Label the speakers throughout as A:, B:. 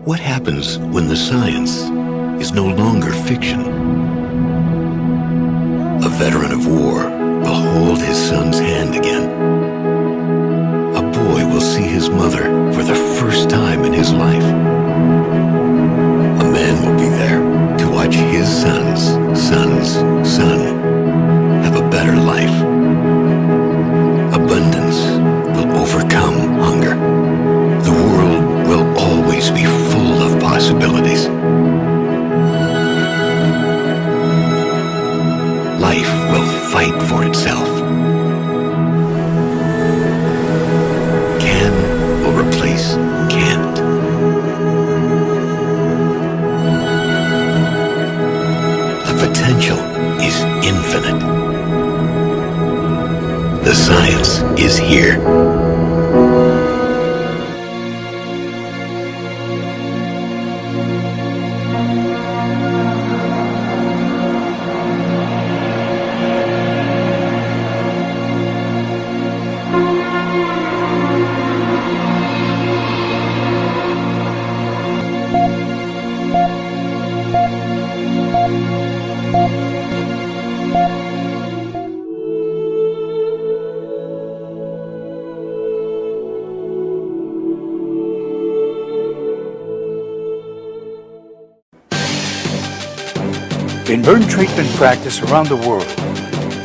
A: What happens when the science is no longer fiction? A veteran of war will hold his son's hand again. A boy will see his mother for the first time in his life. A man will be there to watch his son's son have a better life. Abundance will overcome hunger. The world will always be full of possibilities. Life will fight for itself. Can will replace can't. The potential is infinite. The science is here.
B: In burn treatment practice around the world,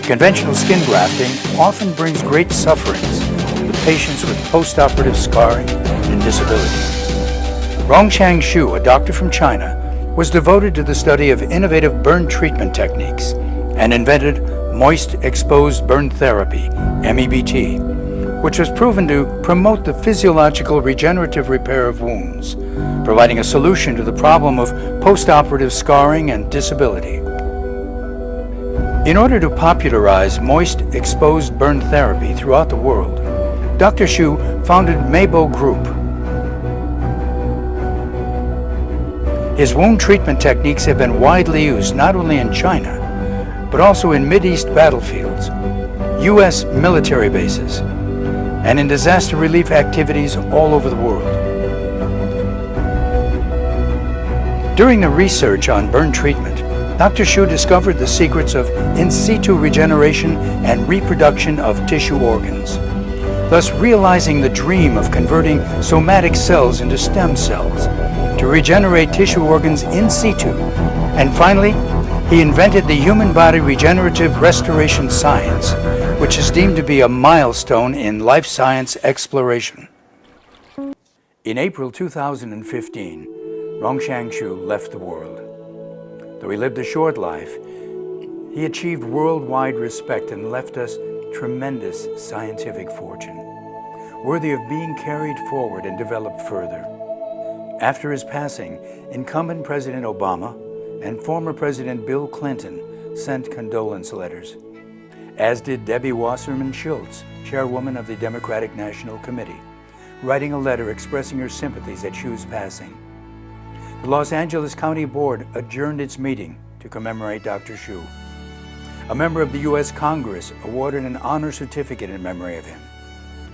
B: conventional skin grafting often brings great sufferings to the patients with post-operative scarring and disability. Rongshang Xu, a doctor from China, was devoted to the study of innovative burn treatment techniques and invented moist exposed burn therapy, MEBT, which was proven to promote the physiological regenerative repair of wounds, providing a solution to the problem of post-operative scarring and disability. In order to popularize moist exposed burn therapy throughout the world, Dr. Xu founded Meibo Group. His wound treatment techniques have been widely used not only in China, but also in Mideast battlefields, U.S. military bases, and in disaster relief activities all over the world. During the research on burn treatment, Dr. Xu discovered the secrets of in situ regeneration and reproduction of tissue organs, thus realizing the dream of converting somatic cells into stem cells to regenerate tissue organs in situ. And finally, he invented the human body regenerative restoration science, which is deemed to be a milestone in life science exploration. In April 2015, Rongshang Xu left the world. Though he lived a short life, he achieved worldwide respect and left us tremendous scientific fortune, worthy of being carried forward and developed further. After his passing, incumbent President Obama and former President Bill Clinton sent condolence letters, as did Debbie Wasserman Schultz, chairwoman of the Democratic National Committee, writing a letter expressing her sympathies at Xu's passing. The Los Angeles County Board adjourned its meeting to commemorate Dr. Xu. A member of the U.S. Congress awarded an honor certificate in memory of him,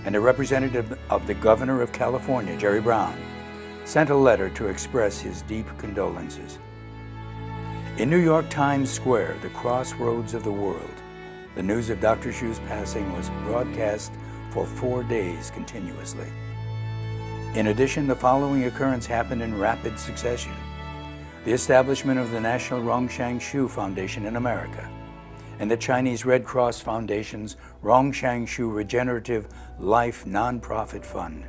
B: and a representative of the Governor of California, Jerry Brown, sent a letter to express his deep condolences. In New York Times Square, the crossroads of the world, the news of Dr. Xu's passing was broadcast for 4 days continuously. In addition, the following occurrence happened in rapid succession: the establishment of the National Rongshang Xu Foundation in America, and the Chinese Red Cross Foundation's Rongshang Xu Regenerative Life Nonprofit Fund.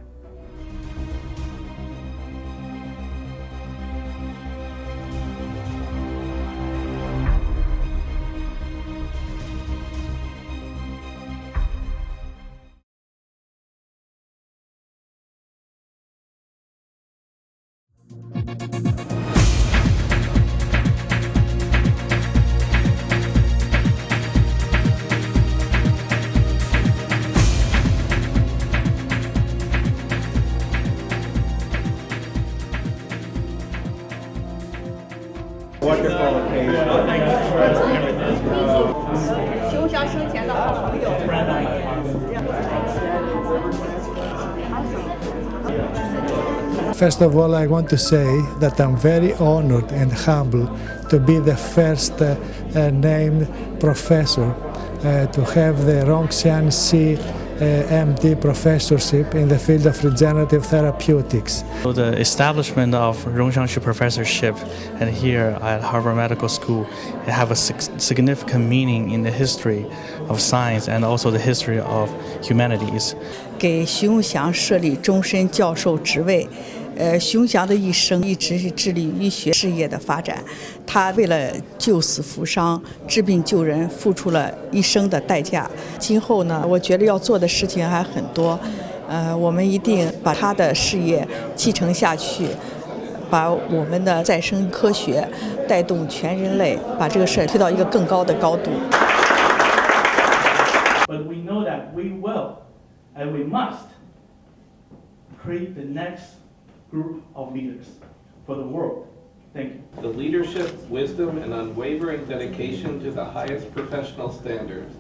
C: First of all, I want to say that I'm very honored and humble to be the first named professor to have the Rongxiang Shi MD professorship in the field of regenerative therapeutics.
D: So the establishment of Rongxiang Shi professorship and here at Harvard Medical School, it have a significant meaning in the history of science and also the history of humanities.
E: 给徐永祥设立终身教授职位。徐永祥的一生一直是致力于医学事业的发展，他为了救死扶伤、治病救人，付出了一生的代价。今后呢，我觉得要做的事情还很多，我们一定把他的事业继承下去，把我们的再生科学带动全人类，把这个事儿推到一个更高的高度。
D: But we know that we will and we must create the next group of leaders for the world. Thank you.
F: The leadership, wisdom, and unwavering dedication to the highest professional standards.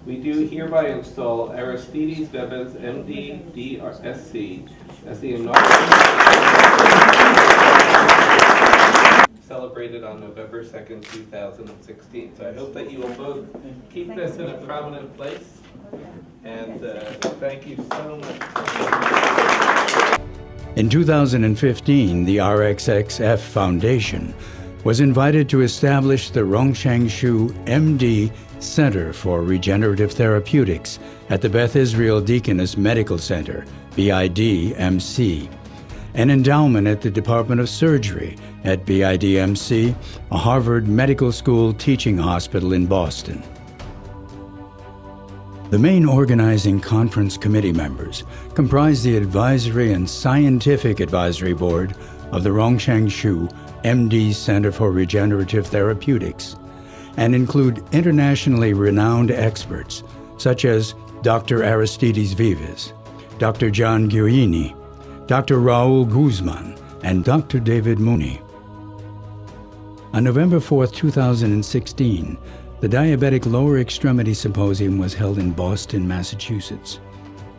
F: We do hereby install Aristides Bebes, MD, DRSC, as the inaugural celebrated on November 2nd, 2016. So I hope that you will both keep this in a prominent place. And thank you so much.
B: In 2015, the RXXF Foundation was invited to establish the Rongxiang Shi MD Center for Regenerative Therapeutics at the Beth Israel Deaconess Medical Center, BIDMC, an endowment at the Department of Surgery at BIDMC, a Harvard Medical School teaching hospital in Boston. The main organizing conference committee members comprise the Advisory and Scientific Advisory Board of the Rongxiang Shi MD Center for Regenerative Therapeutics and include internationally renowned experts such as Dr. Aristides Vives, Dr. John Guini, Dr. Raul Guzman, and Dr. David Mooney. On November 4, 2016, the Diabetic Lower Extremity Symposium was held in Boston, Massachusetts.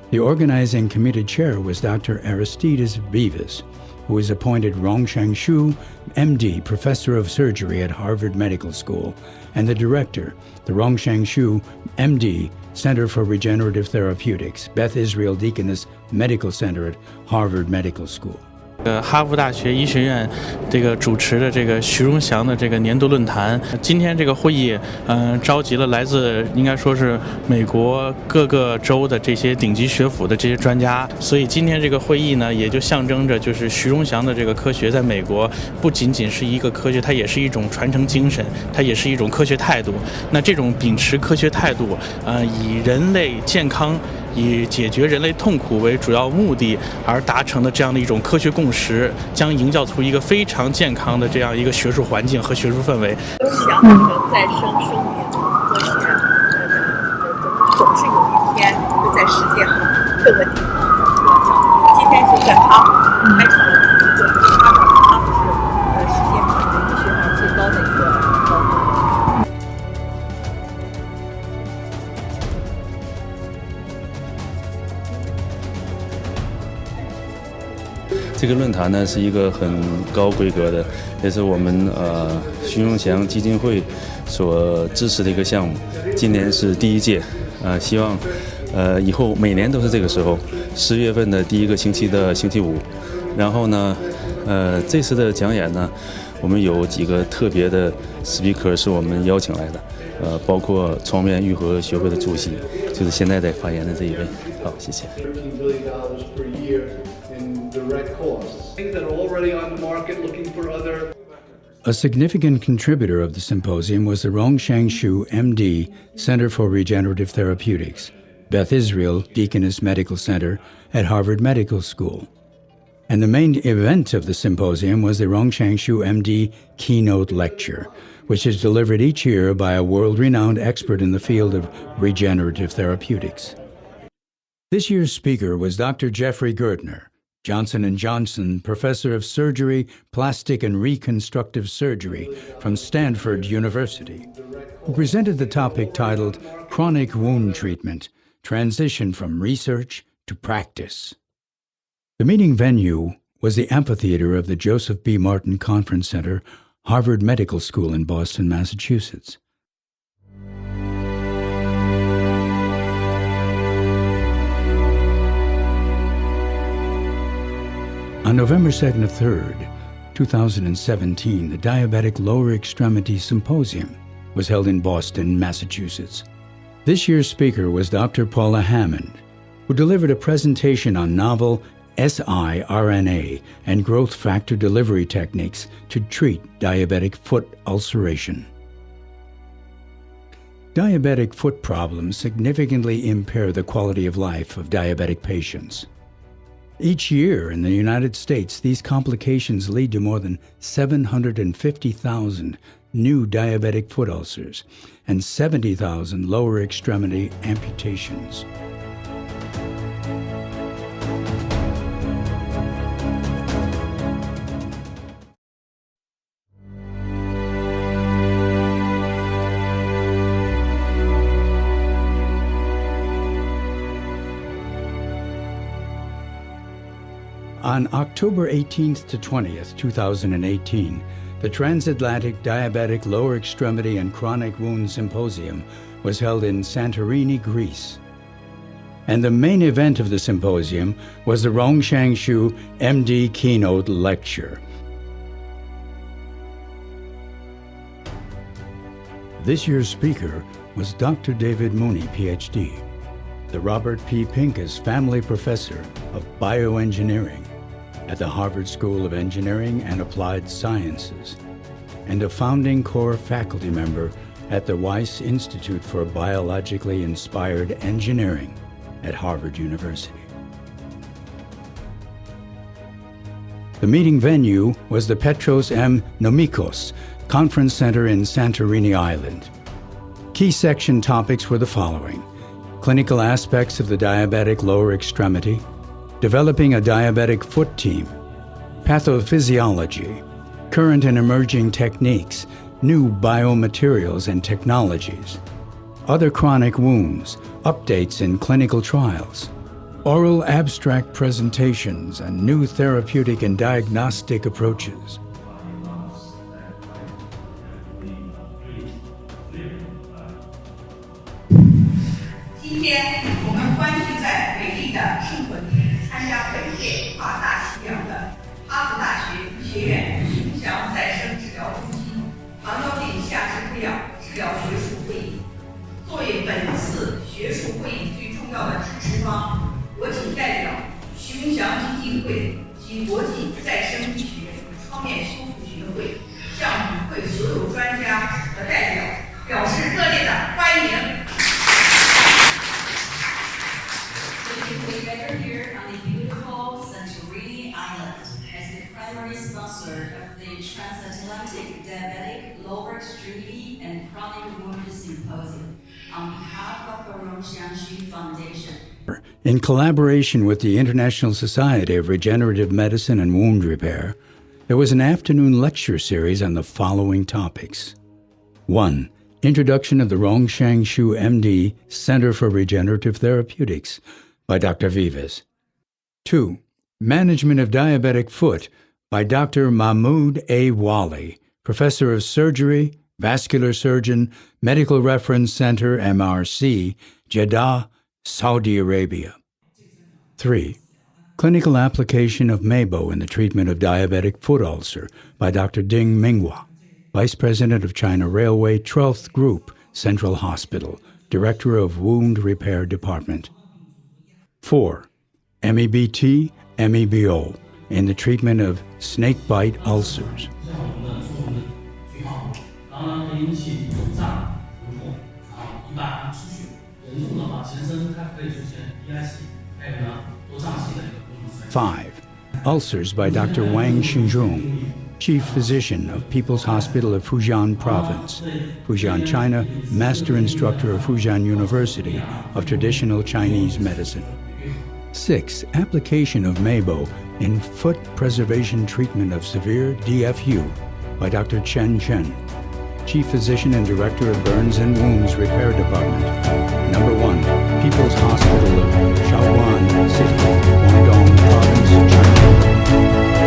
B: The organizing committee chair was Dr. Aristides Vives, who is appointed Rongxiang Shi MD Professor of Surgery at Harvard Medical School, and the director, the Rongxiang Shi MD Center for Regenerative Therapeutics, Beth Israel Deaconess Medical Center at Harvard Medical School.
D: 哈佛大学医学院这个主持的这个徐荣祥的这个年度论坛，今天这个会议，召集了来自应该说是美国各个州的这些顶级学府的这些专家，所以今天这个会议呢，也就象征着就是徐荣祥的这个科学在美国不仅仅是一个科学，它也是一种传承精神，它也是一种科学态度。那这种秉持科学态度，以人类健康、以解决人类痛苦为主要目的而达成的这样的一种科学共识，将营造出一个非常健康的这样一个学术环境和学术氛围。
E: 想这个再生生命科学，总是有一天会在世界各个地方。今天是在哈佛开创了一个哈佛是世界上医学上最高的一个高度。
G: 这个论坛呢是一个很高规格的，也是我们徐荣祥基金会所支持的一个项目。今年是第一届，希望以后每年都是这个时候，10月份的第一个星期的星期五。然后呢，这次的讲演呢，我们有几个特别的 speaker 是我们邀请来的，包括创面愈合学会的主席，就是现在在发言的这一位。好，谢谢。
H: direct costs. Things that are already on the market looking for other.
B: A significant contributor of the symposium was the Rongxiang Shi MD Center for Regenerative Therapeutics, Beth Israel Deaconess Medical Center at Harvard Medical School. And the main event of the symposium was the Rongxiang Shi MD keynote lecture, which is delivered each year by a world-renowned expert in the field of regenerative therapeutics. This year's speaker was Dr. Jeffrey Gertner, Johnson & Johnson Professor of Surgery, Plastic and Reconstructive Surgery from Stanford University, who presented the topic titled Chronic Wound Treatment, Transition from Research to Practice. The meeting venue was the amphitheater of the Joseph B. Martin Conference Center, Harvard Medical School in Boston, Massachusetts. On November 2nd and 3rd, 2017, the Diabetic Lower Extremity Symposium was held in Boston, Massachusetts. This year's speaker was Dr. Paula Hammond, who delivered a presentation on novel siRNA and growth factor delivery techniques to treat diabetic foot ulceration. Diabetic foot problems significantly impair the quality of life of diabetic patients. Each year in the United States, these complications lead to more than 750,000 new diabetic foot ulcers and 70,000 lower extremity amputations. On October 18th to 20th, 2018, the Transatlantic Diabetic Lower Extremity and Chronic Wound Symposium was held in Santorini, Greece. And the main event of the symposium was the Rongshan Shu MD keynote lecture. This year's speaker was Dr. David Mooney, PhD, the Robert P. Pincus Family Professor of Bioengineering at the Harvard School of Engineering and Applied Sciences, and a founding core faculty member at the Weiss Institute for Biologically Inspired Engineering at Harvard University. The meeting venue was the Petros M. Nomikos Conference Center in Santorini Island. Key section topics were the following: clinical aspects of the diabetic lower extremity, developing a diabetic foot team, pathophysiology, current and emerging techniques, new biomaterials and technologies, other chronic wounds, updates in clinical trials, oral abstract presentations, and new therapeutic and diagnostic approaches.
I: Transatlantic Diabetic Lower Extremity and Chronic Wound Symposium on behalf of the Rongshan Shu Foundation.
B: In collaboration with the International Society of Regenerative Medicine and Wound Repair, there was an afternoon lecture series on the following topics. 1. Introduction of the Rongshan Shu MD Center for Regenerative Therapeutics by Dr. Vives. 2. Management of Diabetic Foot by Dr. Mahmoud A. Wali, Professor of Surgery, Vascular Surgeon, Medical Reference Center, MRC, Jeddah, Saudi Arabia. 3. Clinical application of MABO in the treatment of diabetic foot ulcer by Dr. Ding Minghua, Vice President of China Railway 12th Group, Central Hospital, Director of Wound Repair Department. 4. MEBT, MEBO in the treatment of snakebite ulcers. 5. Ulcers by Dr. Wang Xinzhong, Chief Physician of People's Hospital of Fujian Province, Fujian, China, Master Instructor of Fujian University of Traditional Chinese Medicine. 6. Application of MABO in foot preservation treatment of severe DFU by Dr. Chen Chen, Chief Physician and Director of Burns and Wounds Repair Department, Number 1, People's Hospital of Shaoguan City, Guangdong Province, China.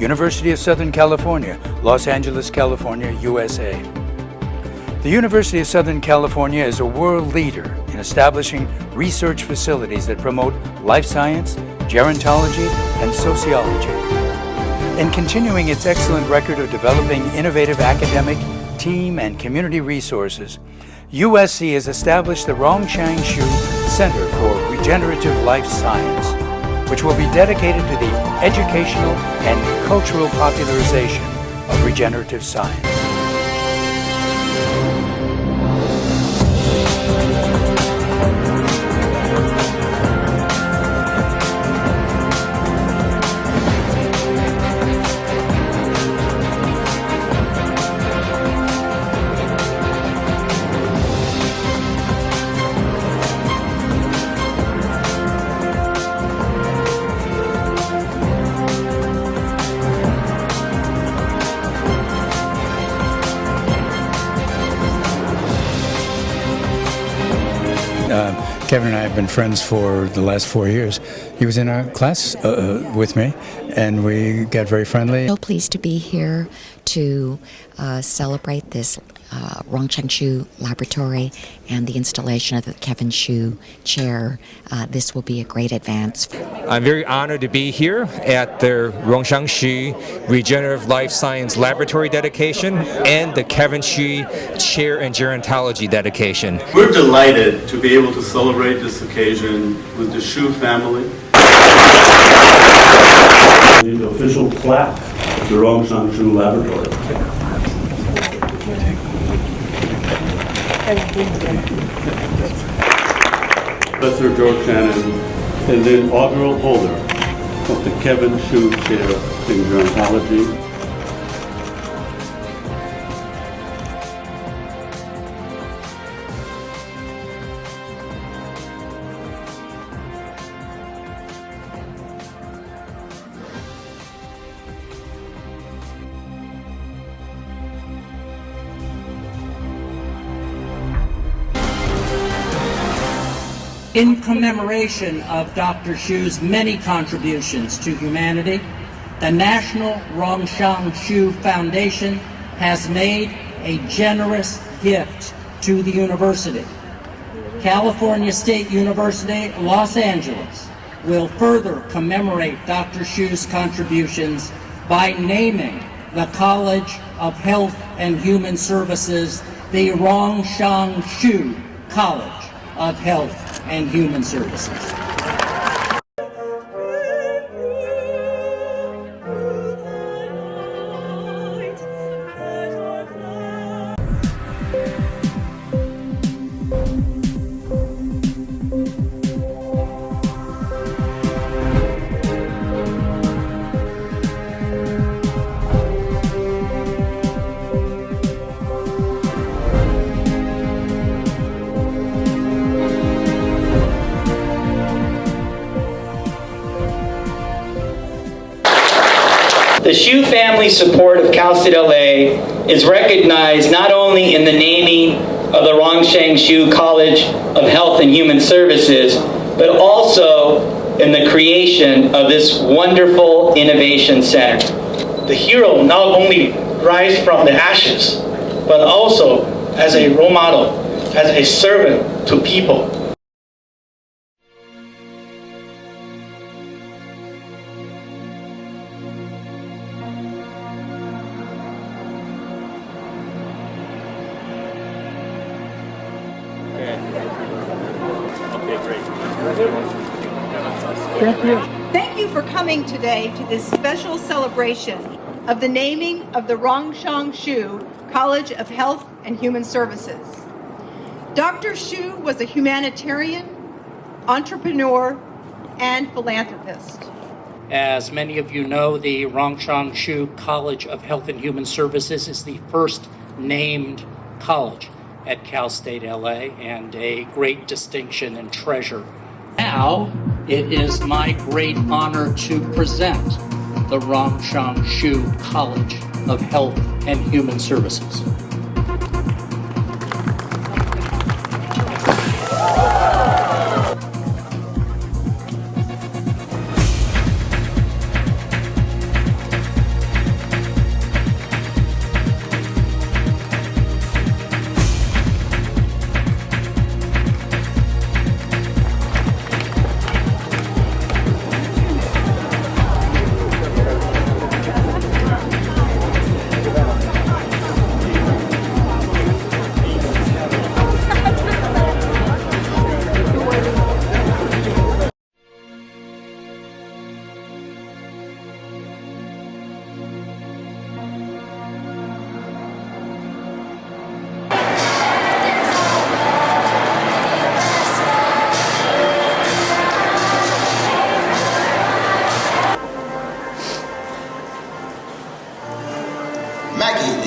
B: University of Southern California, Los Angeles, California, USA. The University of Southern California is a world leader in establishing research facilities that promote life science, gerontology, and sociology. In continuing its excellent record of developing innovative academic, team, and community resources, USC has established the Rongshang Shu Center for Regenerative Life Science, which will be dedicated to the educational and cultural popularization of regenerative science.
J: Kevin and I have been friends for the last 4 years. He was in our class with me, and we got very friendly.
K: So pleased to be here to celebrate this Rongshang Shu Laboratory and the installation of the Kevin Shu Chair. This will be a great advance.
L: I'm very honored to be here at the Rongshang Shu Regenerative Life Science Laboratory dedication and the Kevin Shu Chair in Gerontology dedication.
M: We're delighted to be able to celebrate this occasion with the Shu family. The official plaque of the Rongshang Shu Laboratory. Professor George Shannon, and the inaugural holder of the Kevin Shu Chair in Gerontology.
N: In commemoration of Dr. Shu's many contributions to humanity, the National Rongshang Shu Foundation has made a generous gift to the university. California State University, Los Angeles will further commemorate Dr. Shu's contributions by naming the College of Health and Human Services the Rongshang Shu College of Health and Human Services.
O: The Shu family's support of Cal State LA is recognized not only in the naming of the Rongshang Shu College of Health and Human Services, but also in the creation of this wonderful innovation center.
P: The hero not only rise from the ashes, but also as a role model, as a servant to people.
Q: Thank you for coming today to this special celebration of the naming of the Rongshang Shu College of Health and Human Services. Dr. Shu was a humanitarian, entrepreneur, and philanthropist.
N: As many of you know, the Rongshang Shu College of Health and Human Services is the first named college at Cal State LA and a great distinction and treasure. Now, it is my great honor to present the Rongshang Shu College of Health and Human Services.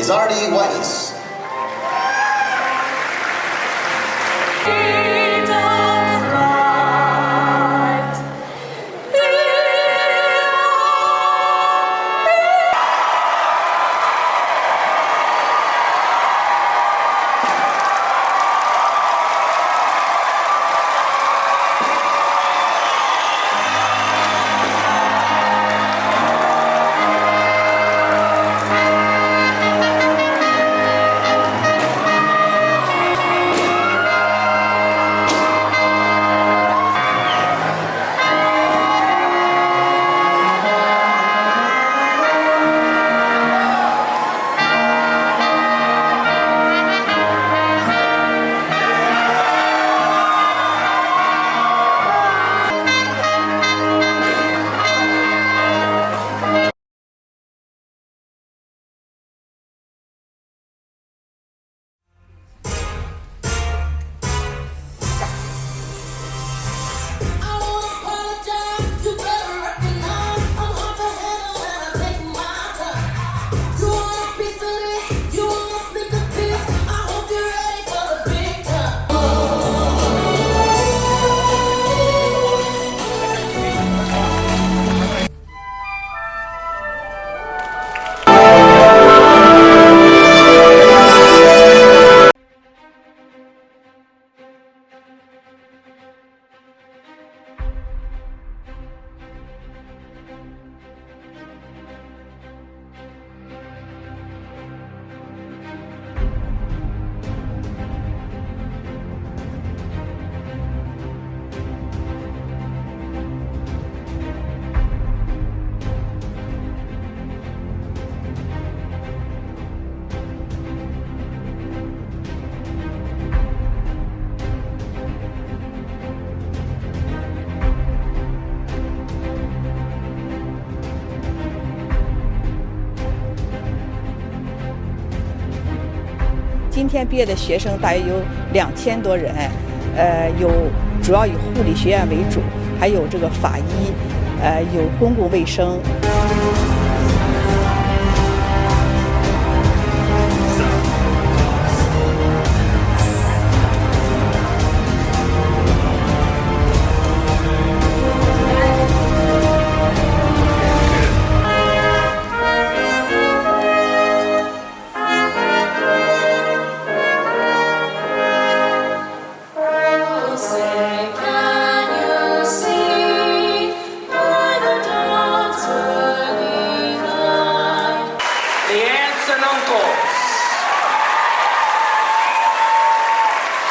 R: is already wise.
E: 今天毕业的学生大约有2000多人，主要以护理学院为主，还有这个法医，有公共卫生。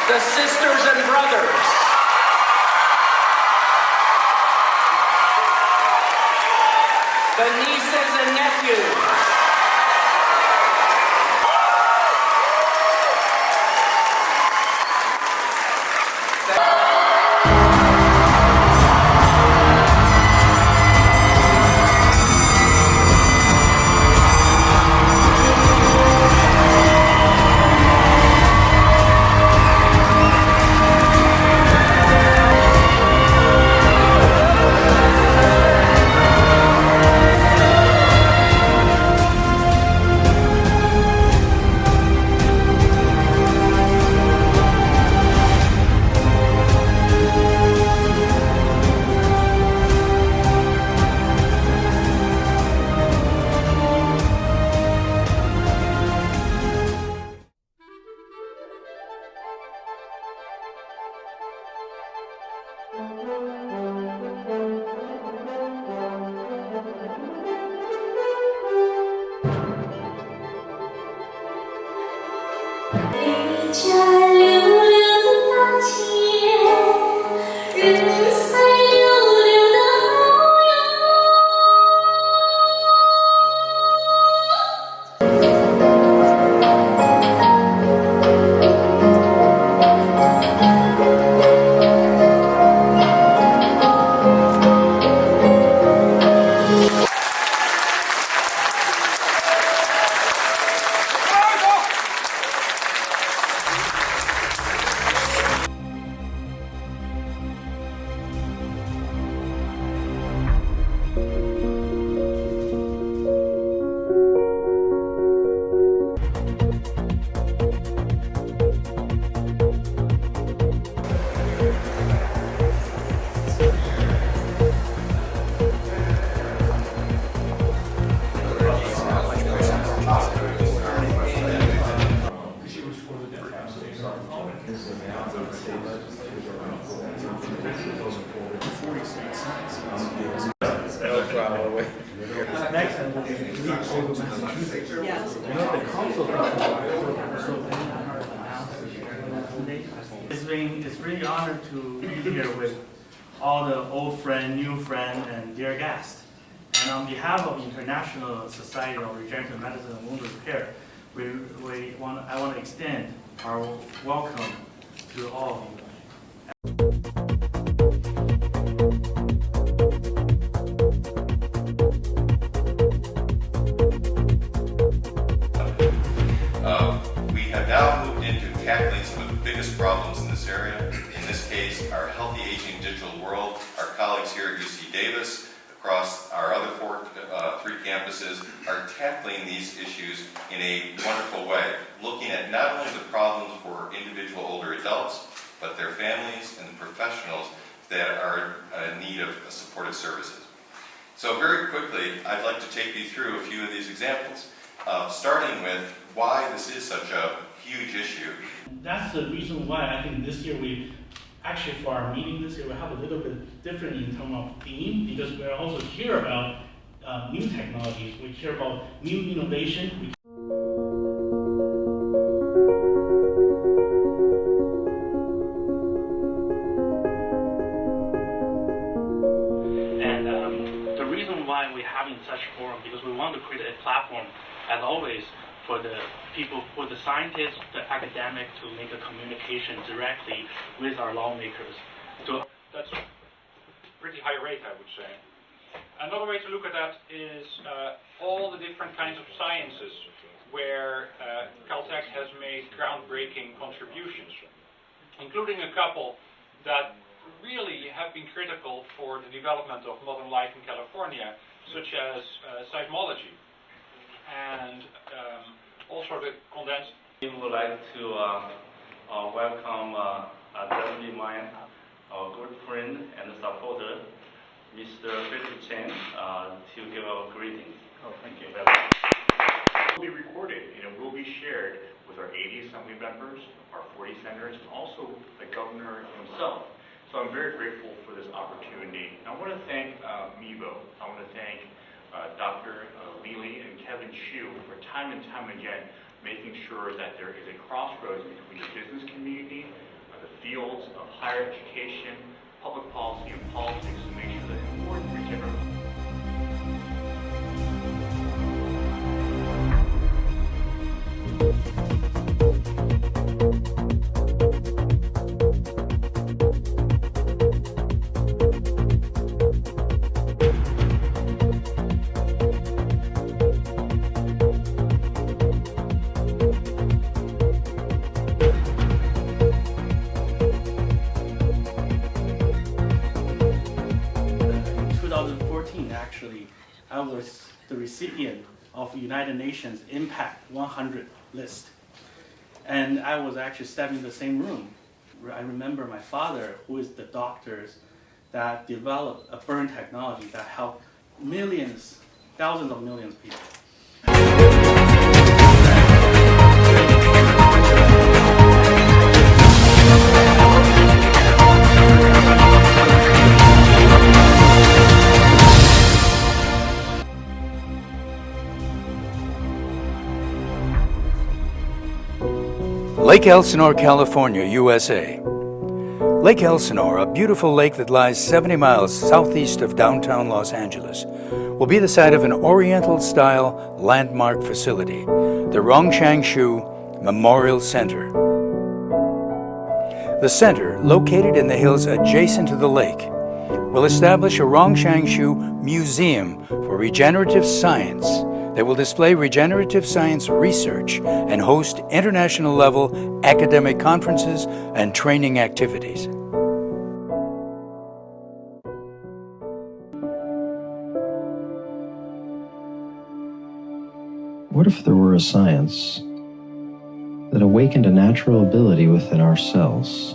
S: The sisters and brothers, the nieces and nephews,
D: It's really an honor to be here with all the old friend, new friend, and dear guests. And on behalf of International Society of Regenerative Medicine and Wound Repair, I want to extend our welcome to all of you.
R: We have now moved into tackling some of the biggest problems in this area. In this case, our Healthy Aging Digital World. Our colleagues here at UC Davis, across our other three campuses, are tackling these issues in a wonderful way, looking at not only the problems for individual older adults, but their families and the professionals that are in need of supportive services. So very quickly, I'd like to take you through a few of these examples, starting with why this is such a huge issue.
D: That's the reason why I think this year actually for our meeting this year, we have a little bit different in terms of theme, because we're also here about new technologies. We care about new innovation. And the reason why we're having such a forum, because we want to create a platform, as always, for the people, for the scientists, the academics, to make a communication directly with our lawmakers.
T: That's a pretty high rate, I would say. Another way to look at that is all the different kinds of sciences where Caltech has made groundbreaking contributions, including a couple that really have been critical for the development of modern life in California, such as seismology. And also the condensed.
U: We would like to welcome definitely my good friend and supporter, Mr. Philip Chen, to give our greetings.
T: Oh, thank you.
U: It will be recorded and it will be shared with our 80 assembly members, our 40 senators, and also the governor himself. So I'm very grateful for this opportunity. I want to thank MEVO. I want to thank Dr. Lili and Kevin Shu for time and time again making sure that there is a crossroads between the business community, the fields of higher education, public policy, and politics to make sure that important regenerative.
D: Actually, I was the recipient of United Nations Impact 100 list. And I was actually stepping in the same room. I remember my father, who is the doctors that developed a burn technology that helped millions, thousands of millions of people.
B: Lake Elsinore, California, USA. Lake Elsinore, a beautiful lake that lies 70 miles southeast of downtown Los Angeles, will be the site of an Oriental-style landmark facility, the Rongshangshu Memorial Center. The center, located in the hills adjacent to the lake, will establish a Rongshangshu Museum for Regenerative Science that will display regenerative science research and host international-level academic conferences and training activities.
V: What if there were a science that awakened a natural ability within our cells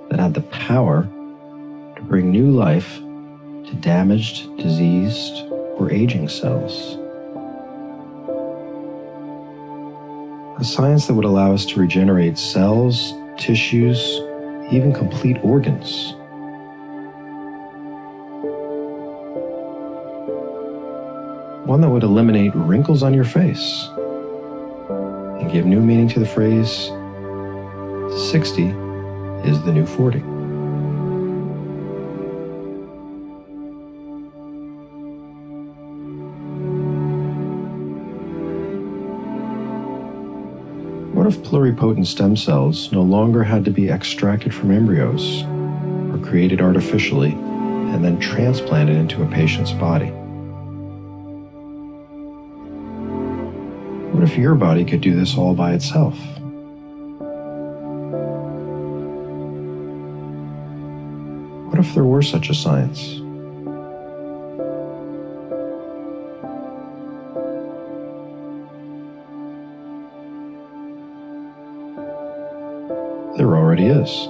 V: that had the power to bring new life to damaged, diseased, or aging cells? A science that would allow us to regenerate cells, tissues, even complete organs. One that would eliminate wrinkles on your face and give new meaning to the phrase, 60 is the new 40. What if pluripotent stem cells no longer had to be extracted from embryos or created artificially and then transplanted into a patient's body? What if your body could do this all by itself? What if there were such a science? There already is.